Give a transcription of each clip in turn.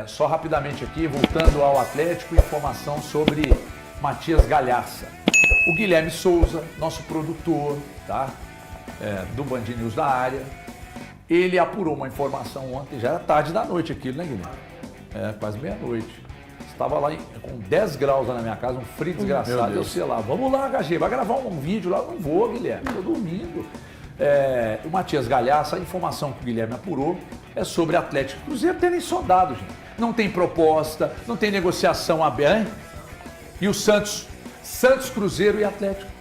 Só rapidamente aqui, voltando ao Atlético, informação sobre Matias Galhaça. O Guilherme Souza, nosso produtor, tá? Do Band News da área, ele apurou uma informação ontem, já era tarde da noite aquilo, né, Guilherme? Quase meia-noite. Estava lá com 10 graus lá na minha casa, um frio desgraçado. Eu sei lá, vamos lá, HG, vai gravar um vídeo lá? Não vou, Guilherme, estou dormindo. O Matias Galhaça, a informação que o Guilherme apurou é sobre Atlético e Cruzeiro terem sondado, gente. Não tem proposta, não tem negociação aberta. E o Santos, Cruzeiro e Atlético.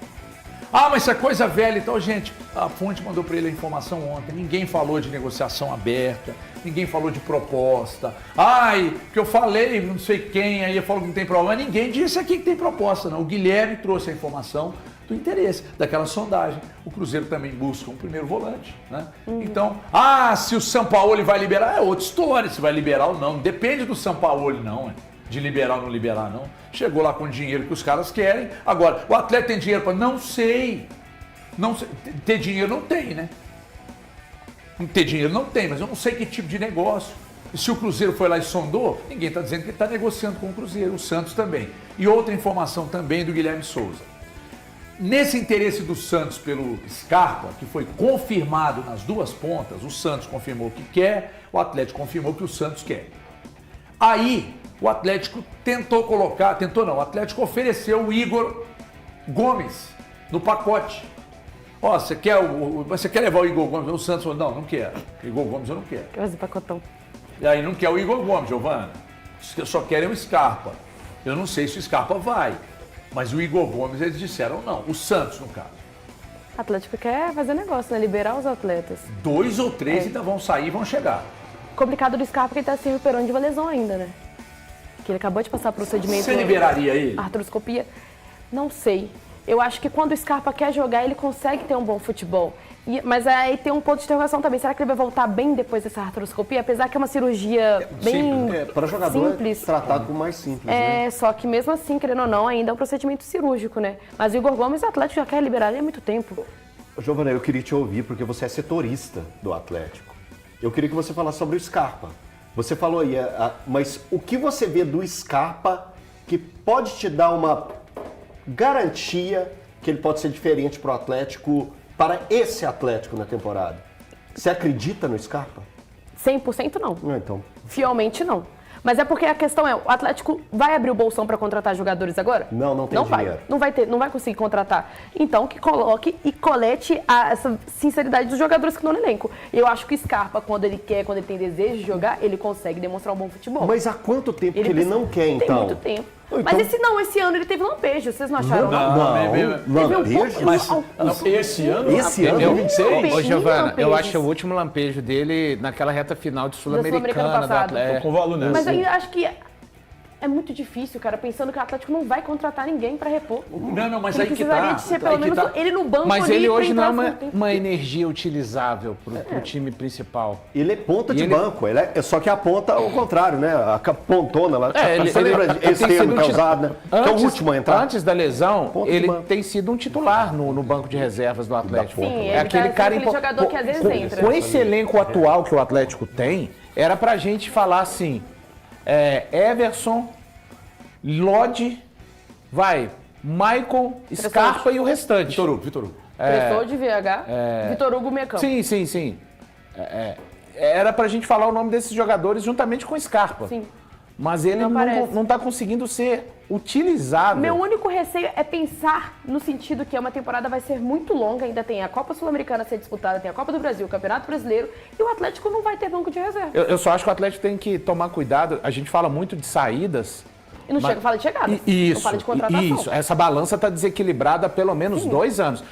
Ah, mas isso é coisa velha. Então, gente, a fonte mandou para ele a informação ontem. Ninguém falou de negociação aberta, ninguém falou de proposta. Ai, que eu falei, não sei quem, aí falou que não tem problema. Ninguém disse aqui que tem proposta, não. O Guilherme trouxe a informação do interesse, daquela sondagem. O Cruzeiro também busca um primeiro volante, né? Então, se o Sampaoli vai liberar, é outra história, se vai liberar ou não. Depende do Sampaoli, não, de liberar ou não liberar, não. Chegou lá com o dinheiro que os caras querem. Agora, o atleta tem dinheiro para... Não sei. Ter dinheiro não tem, né? Ter dinheiro não tem, mas eu não sei que tipo de negócio. E se o Cruzeiro foi lá e sondou, ninguém está dizendo que ele está negociando com o Cruzeiro, o Santos também. E outra informação também do Guilherme Souza. Nesse interesse do Santos pelo Scarpa, que foi confirmado nas duas pontas, o Santos confirmou que quer, o Atlético confirmou que o Santos quer. Aí, o Atlético o Atlético ofereceu o Igor Gomes no pacote. Você quer levar o Igor Gomes? O Santos falou, não quero. Igor Gomes eu não quero. Quer fazer pacotão. E aí não quer o Igor Gomes, Giovana. Só querem o Scarpa. Eu não sei se o Scarpa vai. Mas o Igor Gomes, eles disseram não. O Santos, no caso. O Atlético quer fazer negócio, né? Liberar os atletas. 2 ou 3 ainda vão sair e vão chegar. Complicado do Scarpa que ele tá se recuperando de uma lesão ainda, né? Que ele acabou de passar procedimento... Você liberaria ele? Artroscopia. Não sei. Eu acho que quando o Scarpa quer jogar, ele consegue ter um bom futebol. Mas aí tem um ponto de interrogação também. Será que ele vai voltar bem depois dessa artroscopia? Apesar que é uma cirurgia bem para jogador simples. Tratado como mais simples, né? Só que mesmo assim, querendo ou não, ainda é um procedimento cirúrgico, né? Mas o Igor Gomes, o Atlético já quer liberar ele há muito tempo. Giovana, eu queria te ouvir porque você é setorista do Atlético. Eu queria que você falasse sobre o Scarpa. Você falou aí, mas o que você vê do Scarpa que pode te dar uma garantia que ele pode ser diferente para o Atlético, para esse Atlético na temporada? Você acredita no Scarpa? 100% não. Então. Fielmente não. Mas é porque a questão é, o Atlético vai abrir o bolsão para contratar jogadores agora? Não tem dinheiro. Não vai conseguir contratar. Então que coloque e colete essa sinceridade dos jogadores que estão no elenco. Eu acho que o Scarpa, quando ele quer, quando ele tem desejo de jogar, ele consegue demonstrar um bom futebol. Mas há quanto tempo que ele não quer, então? Tem muito tempo. Mas esse ano ele teve lampejo, vocês não acharam? Lampejo? Esse ano? Esse ano, 26? Ô, Giovana, eu acho o último lampejo dele naquela reta final de Sul-Americana do Atlético. Com o Valunense. Mas aí eu acho que é muito difícil, cara, pensando que o Atlético não vai contratar ninguém pra repor. Não, mas ele aí que precisaria tá. de ser pelo menos ele no banco. Mas ali, ele hoje não é tempo. uma energia utilizável pro time principal. Ele é ponta de banco, só que a ponta ao contrário, né? A pontona lá. Você lembra esse termo que é usado, né? Que é o último a entrar. Antes da lesão, ele tem sido um titular no banco de reservas do Atlético. Sim, é aquele cara jogador que às vezes entra. Com esse elenco atual que o Atlético tem, era pra gente falar assim, Everson, Lodi, Maicon, Scarpa e o restante. Vitor Hugo. Prestou de VH, Vitor Hugo meia campo. Sim. Era pra gente falar o nome desses jogadores juntamente com o Scarpa. Sim. Mas ele não tá conseguindo ser utilizável. Meu único receio é pensar no sentido que uma temporada vai ser muito longa, ainda tem a Copa Sul-Americana a ser disputada, tem a Copa do Brasil, o Campeonato Brasileiro, e o Atlético não vai ter banco de reserva. Eu só acho que o Atlético tem que tomar cuidado, a gente fala muito de saídas. E não fala de chegada, não fala de contratação. Isso, essa balança está desequilibrada há pelo menos 2 anos.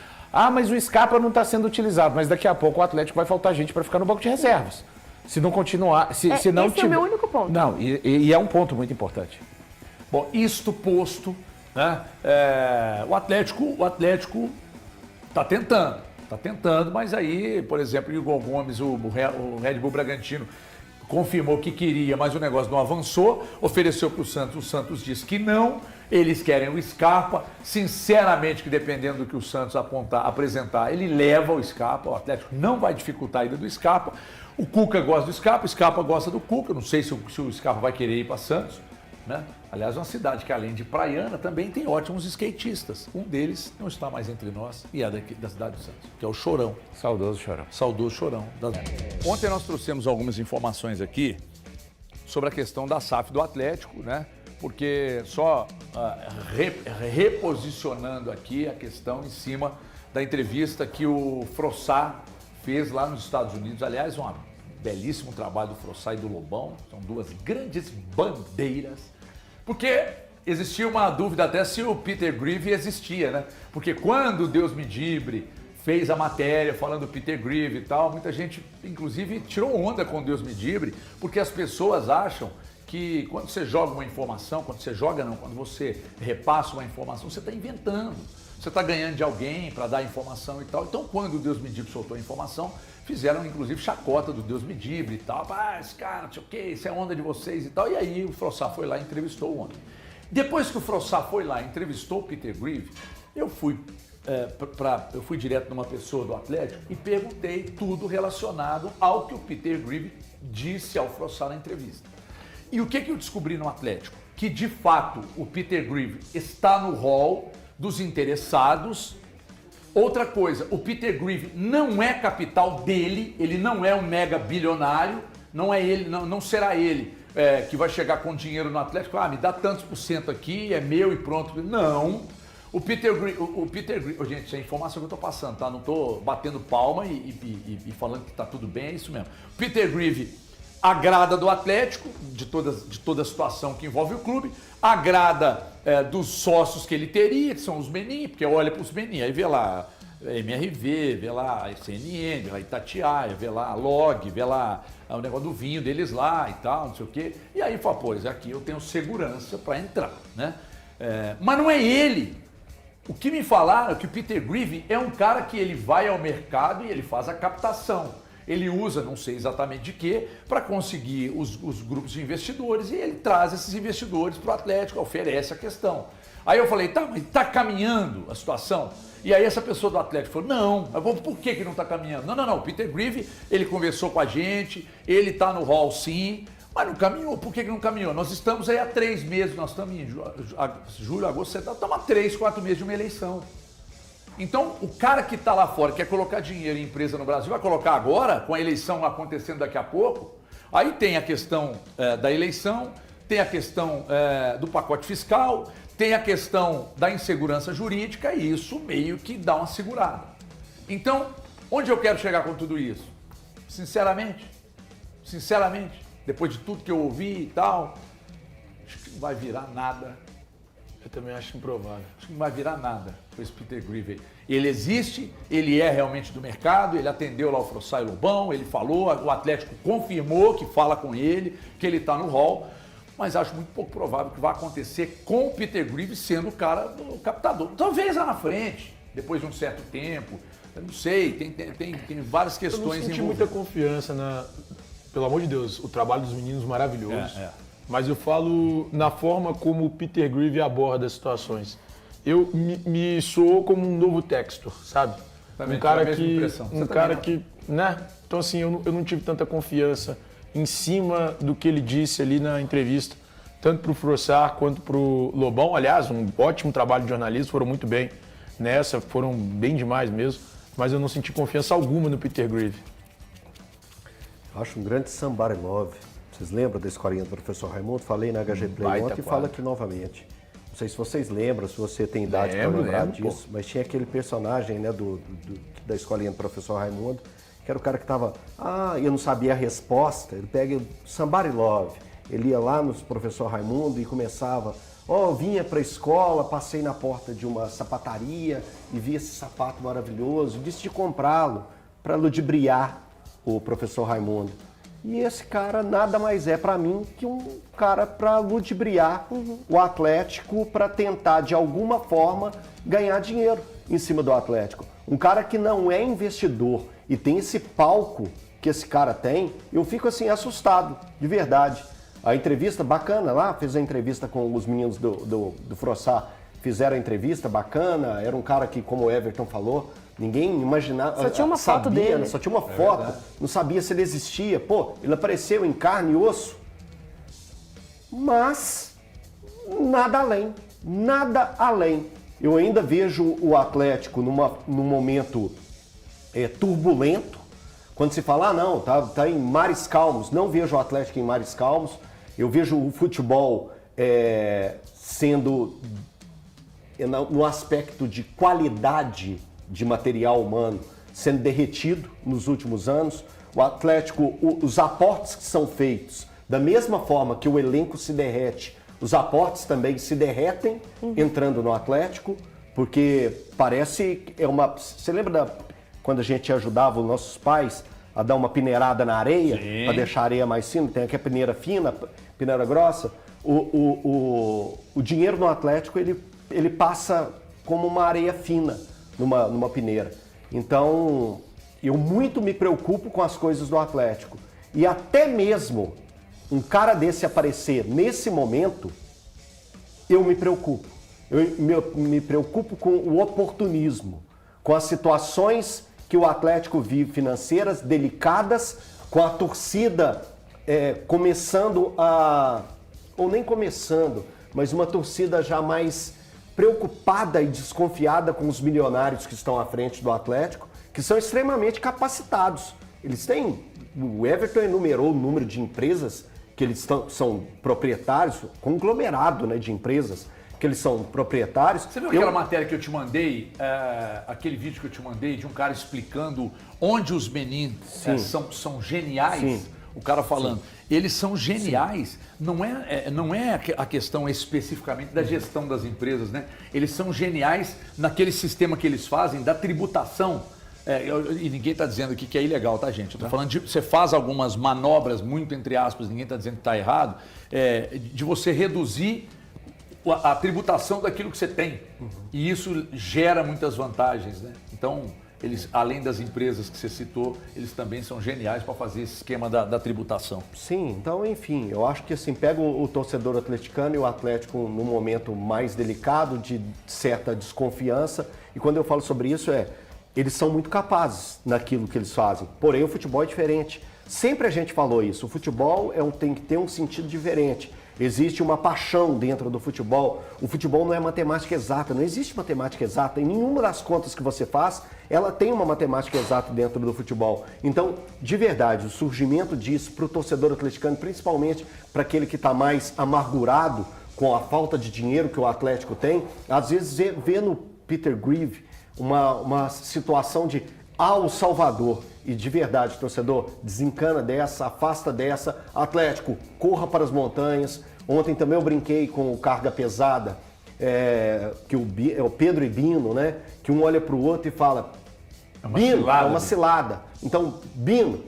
Mas o Scarpa não está sendo utilizado, mas daqui a pouco o Atlético vai faltar gente para ficar no banco de reservas. Se não continuar, se não esse é o meu único ponto. Não, e é um ponto muito importante. Bom, isto posto, né? O Atlético está tentando, mas aí, por exemplo, o Igor Gomes, o Red Bull Bragantino, confirmou que queria, mas o negócio não avançou, ofereceu para o Santos disse que não, eles querem o Scarpa, sinceramente que dependendo do que o Santos apresentar, ele leva o Scarpa, o Atlético não vai dificultar a ida do Scarpa, O Cuca gosta do Scarpa, o Scarpa gosta do Cuca. Não sei se o Scarpa vai querer ir para Santos, né? Aliás, é uma cidade que, além de praiana, também tem ótimos skatistas. Um deles não está mais entre nós e é da cidade de Santos, que é o Chorão. Saudoso Chorão. Saudoso Chorão. Ontem nós trouxemos algumas informações aqui sobre a questão da SAF do Atlético, né? Porque só reposicionando aqui a questão em cima da entrevista que o Frossá fez lá nos Estados Unidos. Aliás, um belíssimo trabalho do Frossá e do Lobão. São duas grandes bandeiras. Porque existia uma dúvida até se o Peter Grieve existia, né? Porque quando o Deus me dibre fez a matéria falando do Peter Grieve e tal, muita gente, inclusive, tirou onda com o Deus me dibre, porque as pessoas acham que quando você joga uma informação, quando você repassa uma informação, você está inventando. Você está ganhando de alguém para dar informação e tal. Então, quando o Deus me dibre soltou a informação, fizeram, inclusive, chacota do Deus me dibre e tal. Esse cara, não sei o quê, isso é onda de vocês e tal. E aí o Frossá foi lá e entrevistou o homem. Depois que o Frossá foi lá e entrevistou o Peter Grieve, eu fui direto numa pessoa do Atlético e perguntei tudo relacionado ao que o Peter Grieve disse ao Frossá na entrevista. E o que eu descobri no Atlético? Que, de fato, o Peter Grieve está no hall dos interessados. Outra coisa, o Peter Grieve não é capital dele, ele não é um mega bilionário, não é ele, não será ele que vai chegar com dinheiro no Atlético, me dá tantos % aqui, é meu e pronto. Não. O Peter Grieve, gente, isso é informação que eu estou passando, tá? Não estou batendo palma e falando que está tudo bem, é isso mesmo. O Peter Grieve agrada do Atlético, de toda a situação que envolve o clube, agrada dos sócios que ele teria, que são os Menin, porque olha para os Menin, aí vê lá MRV, vê lá CNN, vê lá Itatiaia, vê lá Log, vê lá o negócio do vinho deles lá e tal, não sei o quê. E aí fala, pois, aqui eu tenho segurança para entrar, né? Mas não é ele. O que me falaram é que o Peter Grieve é um cara que ele vai ao mercado e ele faz a captação. Ele usa, não sei exatamente de quê, para conseguir os grupos de investidores e ele traz esses investidores para o Atlético, oferece a questão. Aí eu falei, tá, mas está caminhando a situação? E aí essa pessoa do Atlético falou, não, por que não está caminhando? Não, o Peter Grieve, ele conversou com a gente, ele está no hall sim, mas não caminhou. Por que não caminhou? Nós estamos aí há 3 meses, nós estamos em julho, agosto, setembro, estamos há 3, 4 meses de uma eleição. Então, o cara que está lá fora, quer colocar dinheiro em empresa no Brasil, vai colocar agora, com a eleição acontecendo daqui a pouco. Aí tem a questão da eleição, tem a questão do pacote fiscal, tem a questão da insegurança jurídica e isso meio que dá uma segurada. Então, onde eu quero chegar com tudo isso? Sinceramente, depois de tudo que eu ouvi e tal, acho que não vai virar nada. Eu também acho improvável. Acho que não vai virar nada com esse Peter Grieve. Ele existe, ele é realmente do mercado, ele atendeu lá o Frossá e o Lobão, ele falou, o Atlético confirmou que fala com ele, que ele está no hall, mas acho muito pouco provável que vai acontecer com o Peter Grieve sendo o cara do captador. Talvez lá na frente, depois de um certo tempo, eu não sei, tem várias questões envolvidas. Eu não senti muita confiança pelo amor de Deus, o trabalho dos meninos maravilhoso. Mas eu falo na forma como o Peter Grieve aborda as situações. Eu me soou como um novo Textor, sabe? Também um cara que, né? Então assim, eu não tive tanta confiança em cima do que ele disse ali na entrevista, tanto para o Frossá quanto para o Lobão. Aliás, um ótimo trabalho de jornalismo, foram muito bem nessa, foram bem demais mesmo, mas eu não senti confiança alguma no Peter Grieve. Acho um grande somebody love. Vocês lembram da escolinha do professor Raimundo? Falei na HG Play ontem e falo aqui novamente. Não sei se vocês lembram, se você tem idade para lembrar disso, mas tinha aquele personagem, né, da escolinha do professor Raimundo, que era o cara que estava, eu não sabia a resposta, ele pega somebody love. Ele ia lá no professor Raimundo e começava, vinha para a escola, passei na porta de uma sapataria e vi esse sapato maravilhoso, disse de comprá-lo para ludibriar o professor Raimundo. E esse cara nada mais é para mim que um cara para ludibriar o Atlético para tentar de alguma forma ganhar dinheiro em cima do Atlético. Um cara que não é investidor e tem esse palco que esse cara tem, eu fico assim assustado, de verdade. A entrevista bacana lá, fez a entrevista com os meninos do Frossá, fizeram a entrevista bacana, era um cara que, como o Everton falou, ninguém imaginava. Só tinha uma foto dele. Né? Só tinha uma foto, não sabia se ele existia. Pô, ele apareceu em carne e osso. Mas nada além, nada além. Eu ainda vejo o Atlético num momento turbulento. Quando se fala, não, tá em mares calmos. Não vejo o Atlético em mares calmos. Eu vejo o futebol sendo no aspecto de qualidade de material humano sendo derretido nos últimos anos. O Atlético, os aportes que são feitos, da mesma forma que o elenco se derrete, os aportes também se derretem entrando no Atlético, porque parece Você lembra quando a gente ajudava os nossos pais a dar uma peneirada na areia para deixar a areia mais fina? Tem aqui a peneira fina, peneira grossa. O dinheiro no Atlético ele passa como uma areia fina numa peneira. Então, eu muito me preocupo com as coisas do Atlético. E até mesmo um cara desse aparecer nesse momento, eu me preocupo. Eu me preocupo com o oportunismo, com as situações que o Atlético vive financeiras, delicadas, com a torcida começando ou nem começando, mas uma torcida já mais preocupada e desconfiada com os milionários que estão à frente do Atlético, que são extremamente capacitados. Eles têm... O Everton enumerou o número de empresas que eles são proprietários, conglomerado, né, de empresas que eles são proprietários. Você viu aquela matéria que eu te mandei, aquele vídeo que eu te mandei de um cara explicando onde os meninos são geniais? Sim. O cara falando, eles são geniais, não é a questão especificamente da gestão das empresas, né? Eles são geniais naquele sistema que eles fazem da tributação. E ninguém está dizendo aqui que é ilegal, tá, gente? Eu estou falando de você faz algumas manobras, muito entre aspas, ninguém está dizendo que está errado, de você reduzir a tributação daquilo que você tem. E isso gera muitas vantagens, né? Então, eles, além das empresas que você citou, eles também são geniais para fazer esse esquema da tributação. Sim, então, enfim, eu acho que assim, pega o torcedor atleticano e o Atlético num momento mais delicado, de certa desconfiança, e quando eu falo sobre isso eles são muito capazes naquilo que eles fazem, porém o futebol é diferente. Sempre a gente falou isso, o futebol tem que ter um sentido diferente. Existe uma paixão dentro do futebol. O futebol não é matemática exata, não existe matemática exata. Em nenhuma das contas que você faz, ela tem uma matemática exata dentro do futebol. Então, de verdade, o surgimento disso para o torcedor atleticano, principalmente para aquele que está mais amargurado com a falta de dinheiro que o Atlético tem, às vezes vê no Peter Grieve uma situação de o Salvador. E de verdade, torcedor, desencana dessa, afasta dessa. Atlético, corra para as montanhas. Ontem também eu brinquei com o Carga Pesada, que o Pedro e Bino, né? Que um olha para o outro e fala, Bino, é uma cilada. Então, Bino.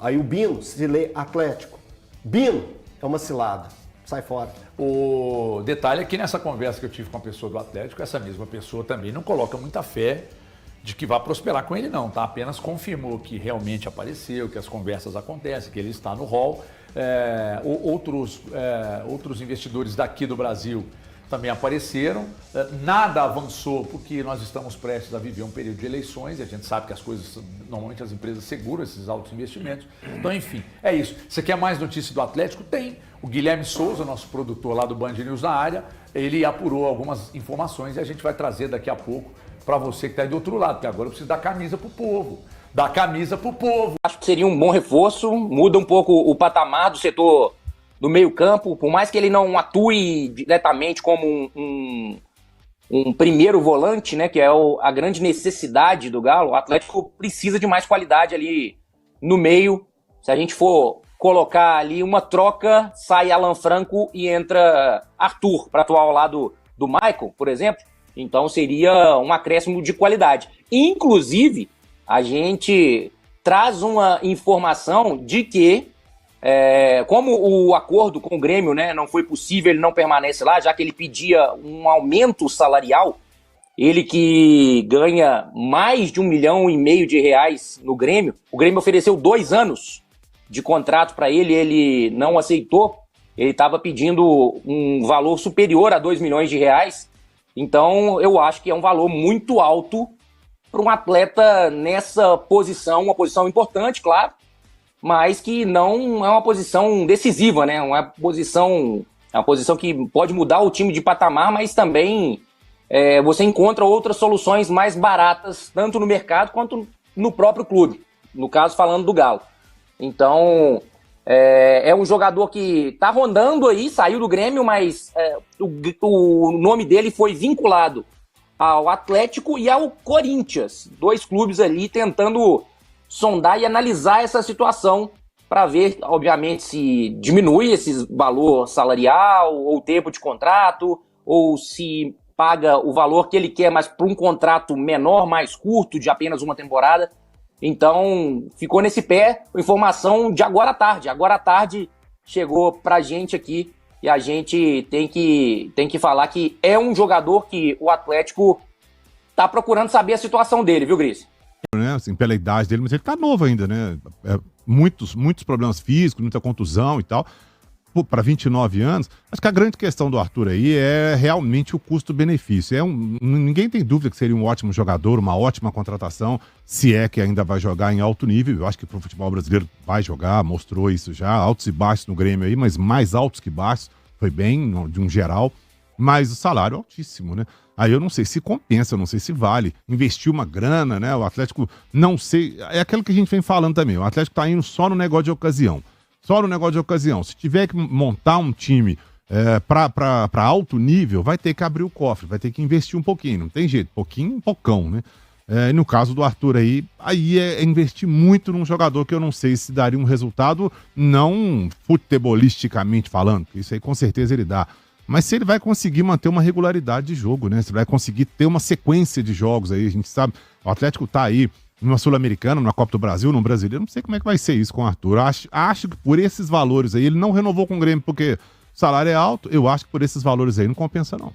Aí o Bino se lê Atlético. Bino, é uma cilada. Sai fora. O detalhe é que nessa conversa que eu tive com a pessoa do Atlético, essa mesma pessoa também não coloca muita fé de que vai prosperar com ele não, tá? Apenas confirmou que realmente apareceu, que as conversas acontecem, que ele está no hall. Outros investidores daqui do Brasil também apareceram. Nada avançou porque nós estamos prestes a viver um período de eleições e a gente sabe que as coisas, normalmente as empresas seguram esses altos investimentos. Então, enfim, é isso. Você quer mais notícias do Atlético? Tem. O Guilherme Souza, nosso produtor lá do Band News na área, ele apurou algumas informações e a gente vai trazer daqui a pouco para você que está aí do outro lado, porque agora eu preciso dar camisa pro povo. Dar camisa pro povo. Acho que seria um bom reforço, muda um pouco o patamar do setor do meio-campo, por mais que ele não atue diretamente como um primeiro volante, né, que é a grande necessidade do Galo. O Atlético precisa de mais qualidade ali no meio. Se a gente for colocar ali uma troca, sai Alan Franco e entra Arthur para atuar ao lado do Michael, por exemplo. Então seria um acréscimo de qualidade. Inclusive, a gente traz uma informação de que, como o acordo com o Grêmio, né, não foi possível, ele não permanece lá, já que ele pedia um aumento salarial, ele que ganha mais de R$1,5 milhão no Grêmio, o Grêmio ofereceu 2 anos de contrato para ele, ele não aceitou, ele estava pedindo um valor superior a R$2 milhões, Então, eu acho que é um valor muito alto para um atleta nessa posição, uma posição importante, claro, mas que não é uma posição decisiva, né? É uma posição que pode mudar o time de patamar, mas também você encontra outras soluções mais baratas, tanto no mercado quanto no próprio clube. No caso, falando do Galo. Então, é um jogador que está rondando aí, saiu do Grêmio, mas o nome dele foi vinculado ao Atlético e ao Corinthians. 2 clubes ali tentando sondar e analisar essa situação para ver, obviamente, se diminui esse valor salarial ou tempo de contrato, ou se paga o valor que ele quer, mas para um contrato menor, mais curto, de apenas uma temporada. Então, ficou nesse pé a informação de agora à tarde. Agora à tarde chegou pra gente aqui e a gente tem que falar que é um jogador que o Atlético tá procurando saber a situação dele, viu, Gris? Né, assim, pela idade dele, mas ele tá novo ainda, né? Muitos problemas físicos, muita contusão e tal. Para 29 anos, acho que a grande questão do Arthur aí é realmente o custo-benefício. Ninguém tem dúvida que seria um ótimo jogador, uma ótima contratação, se é que ainda vai jogar em alto nível. Eu acho que pro futebol brasileiro vai jogar, mostrou isso já, altos e baixos no Grêmio aí, mas mais altos que baixos, foi bem, de um geral, mas o salário é altíssimo, né? Aí eu não sei se compensa, eu não sei se vale. Investir uma grana, né? O Atlético, não sei, é aquilo que a gente vem falando também, o Atlético tá indo só no negócio de ocasião. Só no negócio de ocasião. Se tiver que montar um time para alto nível, vai ter que abrir o cofre, vai ter que investir um pouquinho. Não tem jeito, pouquinho, pocão, né? E no caso do Arthur aí é investir muito num jogador que eu não sei se daria um resultado, não futebolisticamente falando, porque isso aí com certeza ele dá. Mas se ele vai conseguir manter uma regularidade de jogo, né? Se ele vai conseguir ter uma sequência de jogos aí, a gente sabe, o Atlético tá aí numa Sul-Americana, numa Copa do Brasil, num Brasileiro, não sei como é que vai ser isso com o Arthur. Acho que por esses valores aí, ele não renovou com o Grêmio porque o salário é alto, eu acho que por esses valores aí não compensa não.